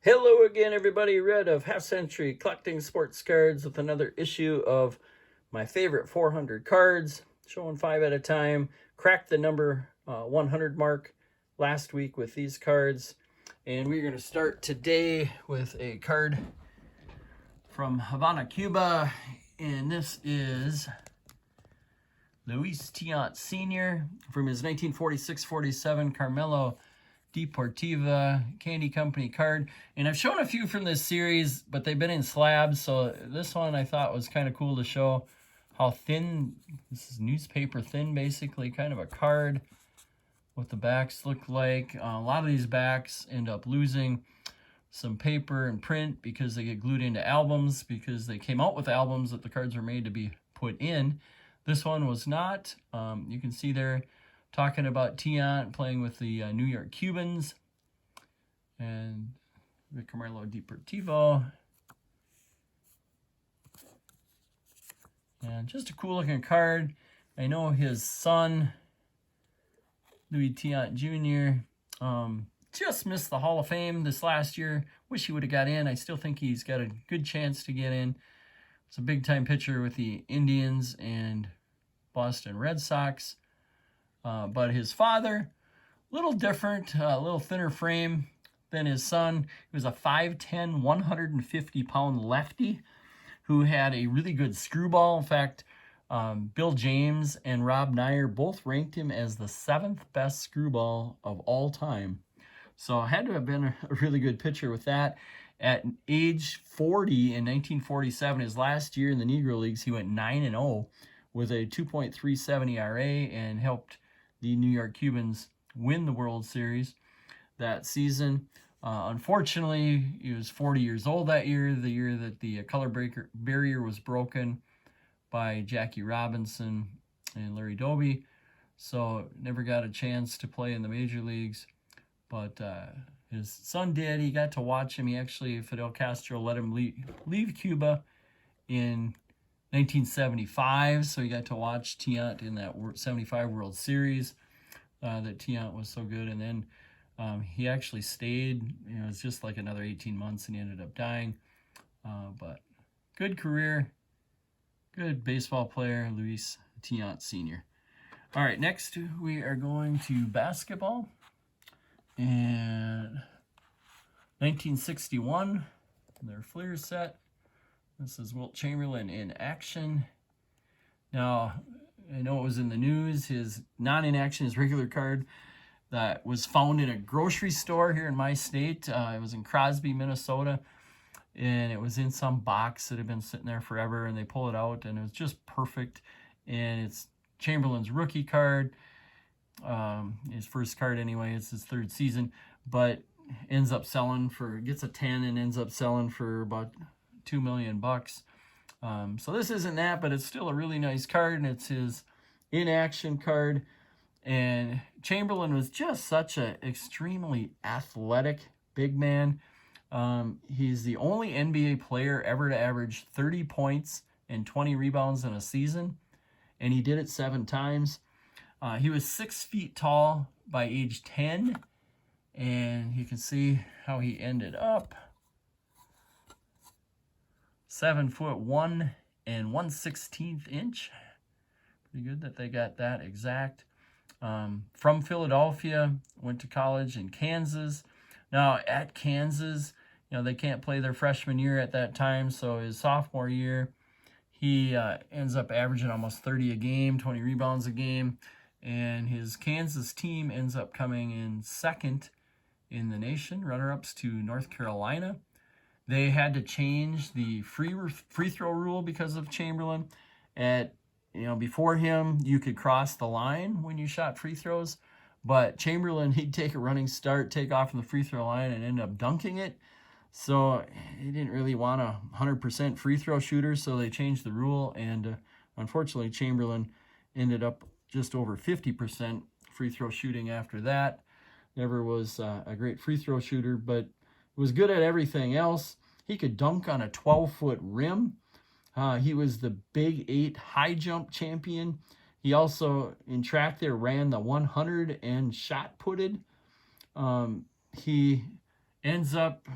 Hello again, everybody. Red of Half Century collecting sports cards with another issue of my favorite 400 cards, showing 5 at a time. Cracked the number 100 mark last week with these cards, and we're going to start today with a card from Havana, Cuba, and this is Luis Tiant Sr. from his 1946-47 Carmelo Deportiva Candy Company card. And I've shown a few from this series, but they've been in slabs, so this one I thought was kind of cool to show how thin, this is newspaper thin basically, kind of a card, what the backs look like. A lot of these backs end up losing some paper and print because they get glued into albums, because they came out with albums that the cards were made to be put in. This one was not. You can see there talking about Tiant playing with the New York Cubans and the Carmelo Deportivo. And just a cool looking card. I know his son, Louis Tiant Jr., just missed the Hall of Fame this last year. Wish he would have got in. I still think he's got a good chance to get in. It's a big time pitcher with the Indians and Boston Red Sox. But his father, a little different, a little thinner frame than his son. He was a 5'10", 150-pound lefty who had a really good screwball. In fact, Bill James and Rob Nyer both ranked him as the 7th best screwball of all time. So had to have been a really good pitcher with that. At age 40 in 1947, his last year in the Negro Leagues, he went 9-0 with a 2.37 ERA and helped the New York Cubans win the World Series that season. Unfortunately, he was 40 years old that year, the year that the color barrier was broken by Jackie Robinson and Larry Doby. So never got a chance to play in the major leagues. But his son did. He got to watch him. He actually, Fidel Castro let him leave Cuba in 1975, so he got to watch Tiant in that 75 World Series that Tiant was so good. And then he actually stayed. You know, it was just like another 18 months, and he ended up dying. But good career, good baseball player, Luis Tiant Sr. All right, next we are going to basketball. And 1961, their Fleer set. This is Wilt Chamberlain in action. Now, I know it was in the news, his non-in-action, his regular card that was found in a grocery store here in my state. It was in Crosby, Minnesota, and it was in some box that had been sitting there forever, and they pull it out, and it was just perfect. And it's Chamberlain's rookie card, his first card anyway. It's his 3rd season, but ends up selling for, gets a 10 and ends up selling for about $2 million. So this isn't that, but it's still a really nice card, and it's his in-action card. And Chamberlain was just such an extremely athletic big man. He's the only NBA player ever to average 30 points and 20 rebounds in a season, and he did it 7 times. He was 6 feet tall by age 10, and you can see how he ended up. 7'1" and 1/16 inch. Pretty good that they got that exact. From Philadelphia, went to college in Kansas. Now at Kansas, you know, they can't play their freshman year at that time, so his sophomore year, he ends up averaging almost 30 a game, 20 rebounds a game, and his Kansas team ends up coming in 2nd in the nation, runner-ups to North Carolina. They had to change the free throw rule because of Chamberlain. Before him, you could cross the line when you shot free throws, but Chamberlain, he'd take a running start, take off from the free throw line, and end up dunking it. So he didn't really want a 100% free throw shooter, so they changed the rule, and unfortunately, Chamberlain ended up just over 50% free throw shooting after that. Never was a great free throw shooter, but was good at everything else. He could dunk on a 12-foot rim. He was the Big 8 high jump champion. He also, in track there, ran the 100 and shot putted. He ends up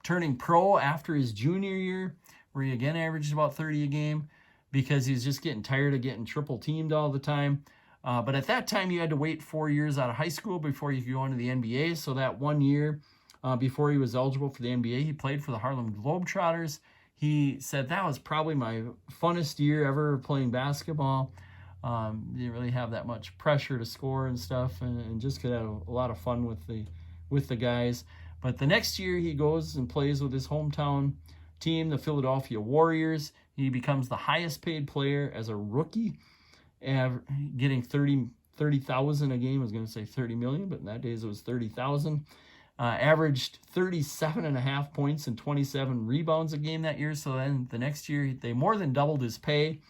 turning pro after his junior year, where he again averaged about 30 a game because he's just getting tired of getting triple teamed all the time. But at that time, you had to wait 4 years out of high school before you could go into the NBA. So that 1 year before he was eligible for the NBA, he played for the Harlem Globetrotters. He said that was probably my funnest year ever playing basketball. Didn't really have that much pressure to score and stuff, and just could have a lot of fun with the guys. But the next year, he goes and plays with his hometown team, the Philadelphia Warriors. He becomes the highest paid player as a rookie, getting $30,000 a game. I was going to say 30 million, but in that days it was 30,000. Averaged 37.5 points and 27 rebounds a game that year. So then the next year they more than doubled his pay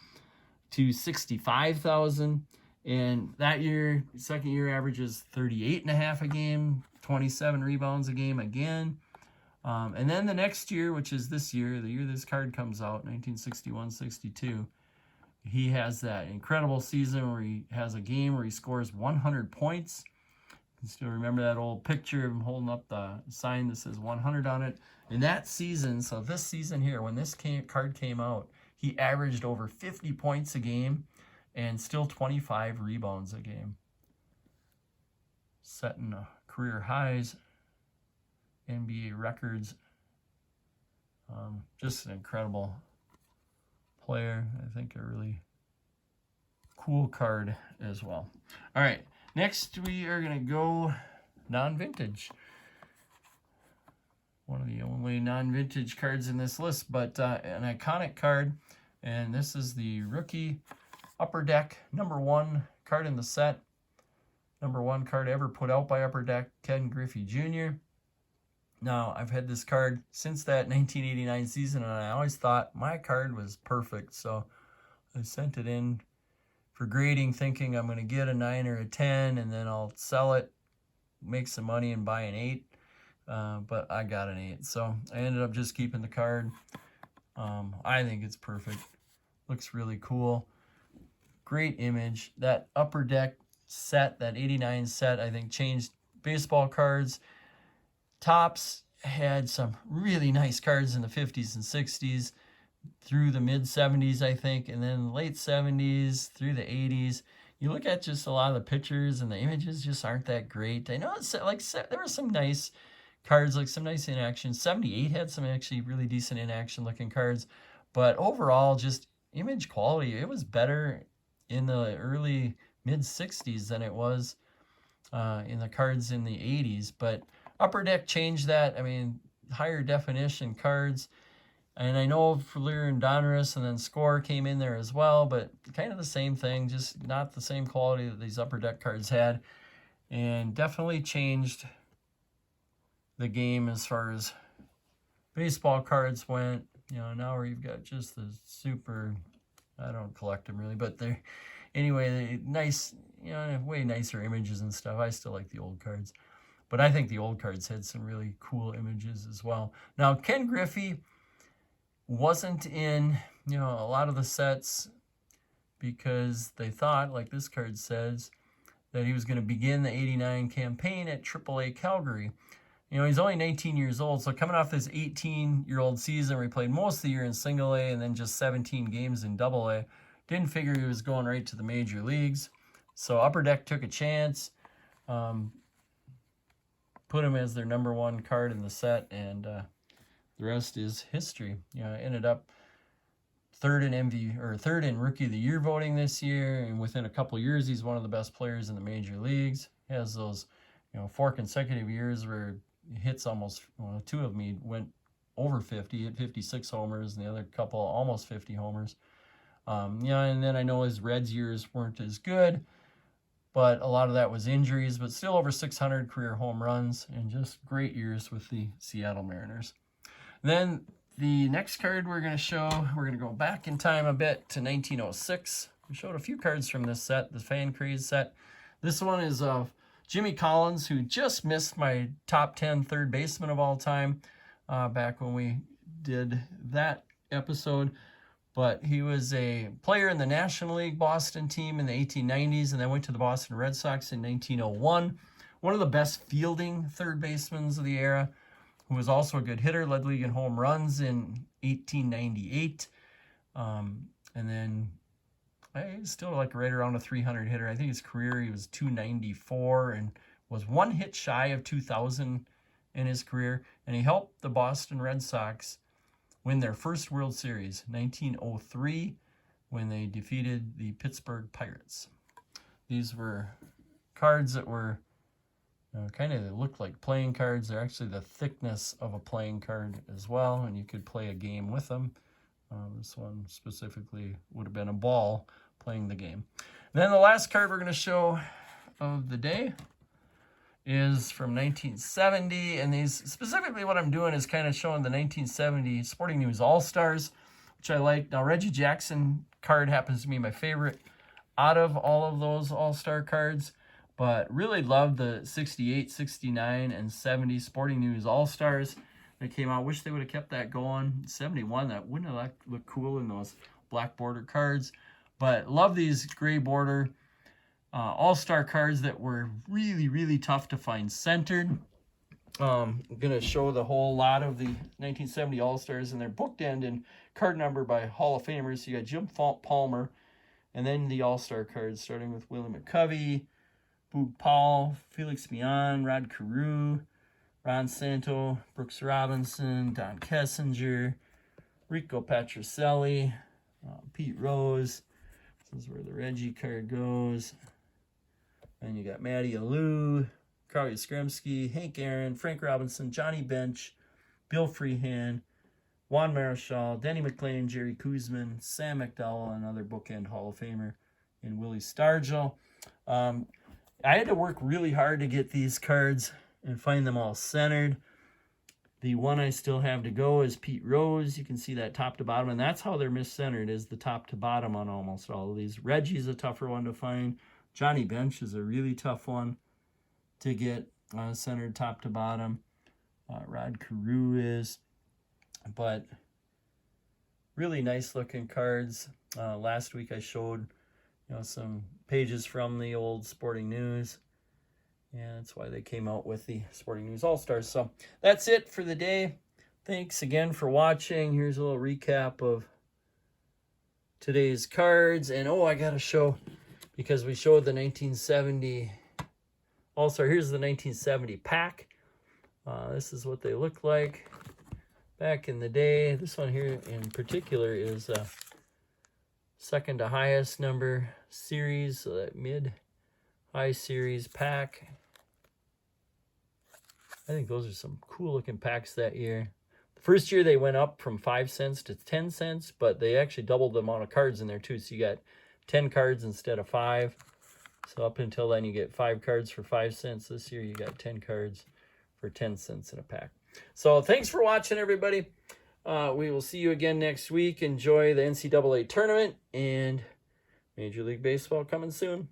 to 65,000. And that year, second year, averages 38.5 a game, 27 rebounds a game again. And then the next year, which is this year, the year this card comes out, 1961-62, he has that incredible season where he has a game where he scores 100 points. You can still remember that old picture of him holding up the sign that says 100 on it. In that season, so this season here, when this card came out, he averaged over 50 points a game and still 25 rebounds a game. Setting career highs, NBA records. Just an incredible player. I think a really cool card as well. All right, next we are going to go non-vintage. One of the only non-vintage cards in this list, but an iconic card. And this is the rookie Upper Deck #1 card in the set. #1 card ever put out by Upper Deck, Ken Griffey Jr. Now, I've had this card since that 1989 season, and I always thought my card was perfect. So I sent it in for grading, thinking I'm going to get a 9 or a 10, and then I'll sell it, make some money, and buy an 8. But I got an 8. So I ended up just keeping the card. I think it's perfect. Looks really cool. Great image. That Upper Deck set, that 89 set, I think changed baseball cards. Topps had some really nice cards in the 50s and 60s through the mid 70s, I think, and then late 70s through the 80s. You look at just a lot of the pictures and the images just aren't that great. I know it's like there were some nice cards, like some nice in action. 78 had some actually really decent in action looking cards, but overall just image quality, it was better in the early mid 60s than it was in the cards in the 80s. But Upper Deck changed that. I mean, higher definition cards. And I know Fleer and Donruss and then Score came in there as well, but kind of the same thing, just not the same quality that these Upper Deck cards had. And definitely changed the game as far as baseball cards went. You know, now where you've got just the super, I don't collect them really, but they're, anyway, they're nice, you know, way nicer images and stuff. I still like the old cards. But I think the old cards had some really cool images as well. Now, Ken Griffey wasn't in, you know, a lot of the sets because they thought, like this card says, that he was going to begin the 89 campaign at AAA Calgary. You know, he's only 19 years old, so coming off this 18-year-old season where he played most of the year in Single A and then just 17 games in Double A, didn't figure he was going right to the major leagues. So Upper Deck took a chance. Put him as their #1 card in the set, and the rest is history. You know, ended up third in Rookie of the Year voting this year, and within a couple of years, he's one of the best players in the major leagues. He has those, you know, 4 consecutive years where he hits almost, well, 2 of them he went over 50, hit 56 homers, and the other couple almost 50 homers. Yeah, and then I know his Reds years weren't as good, but a lot of that was injuries, but still over 600 career home runs and just great years with the Seattle Mariners. Then the next card we're going to show, we're going to go back in time a bit to 1906. We showed a few cards from this set, the Fan Craze set. This one is of Jimmy Collins, who just missed my top 10 third baseman of all time back when we did that episode. But he was a player in the National League Boston team in the 1890s and then went to the Boston Red Sox in 1901. one of the best fielding third basemen of the era, who was also a good hitter, led the league in home runs in 1898. And then he's still like right around a 300 hitter. I think his career he was 294 and was one hit shy of 2,000 in his career. And he helped the Boston Red Sox win their first World Series, 1903, when they defeated the Pittsburgh Pirates. These were cards that were kind of looked like playing cards. They're actually the thickness of a playing card as well, and you could play a game with them. This one specifically would have been a ball playing the game. And then the last card we're going to show of the day is from 1970, and these specifically what I'm doing is kind of showing the 1970 Sporting News All-Stars, which I like. Now, Reggie Jackson card happens to be my favorite out of all of those All-Star cards, but really love the 68, 69, and 70 Sporting News All-Stars that came out. Wish they would have kept that going. 71, that wouldn't have looked cool in those black border cards, but love these gray border All-Star cards that were really, really tough to find centered. I'm going to show the whole lot of the 1970 All-Stars, and they're bookend in card number by Hall of Famers. So you got Jim Palmer, and then the All-Star cards, starting with Willie McCovey, Boog Powell, Felix Mian, Rod Carew, Ron Santo, Brooks Robinson, Don Kessinger, Rico Patricelli, Pete Rose. This is where the Reggie card goes. And you got Matty Alou, Carl Yastrzemski, Hank Aaron, Frank Robinson, Johnny Bench, Bill Freehan, Juan Marichal, Denny McClain, Jerry Koosman, Sam McDowell, another bookend Hall of Famer, and Willie Stargell. I had to work really hard to get these cards and find them all centered. The one I still have to go is Pete Rose. You can see that top to bottom, and that's how they're miscentered, is the top to bottom on almost all of these. Reggie's a tougher one to find. Johnny Bench is a really tough one to get centered top to bottom. Rod Carew is, but really nice looking cards. Last week I showed some pages from the old Sporting News, and that's why they came out with the Sporting News All-Stars. So that's it for the day. Thanks again for watching. Here's a little recap of today's cards. And I got to show, because we showed the 1970 All-Star. Here's the 1970 pack. This is what they look like back in the day. This one here in particular is second to highest number series, so that mid-high series pack. I think those are some cool looking packs that year. The first year they went up from 5 cents to 10 cents, but they actually doubled the amount of cards in there too. So you got 10 cards instead of 5. So up until then you get 5 cards for 5 cents. This year you got 10 cards for 10 cents in a pack. So thanks for watching, everybody. We will see you again next week. Enjoy the NCAA tournament and Major League Baseball coming soon.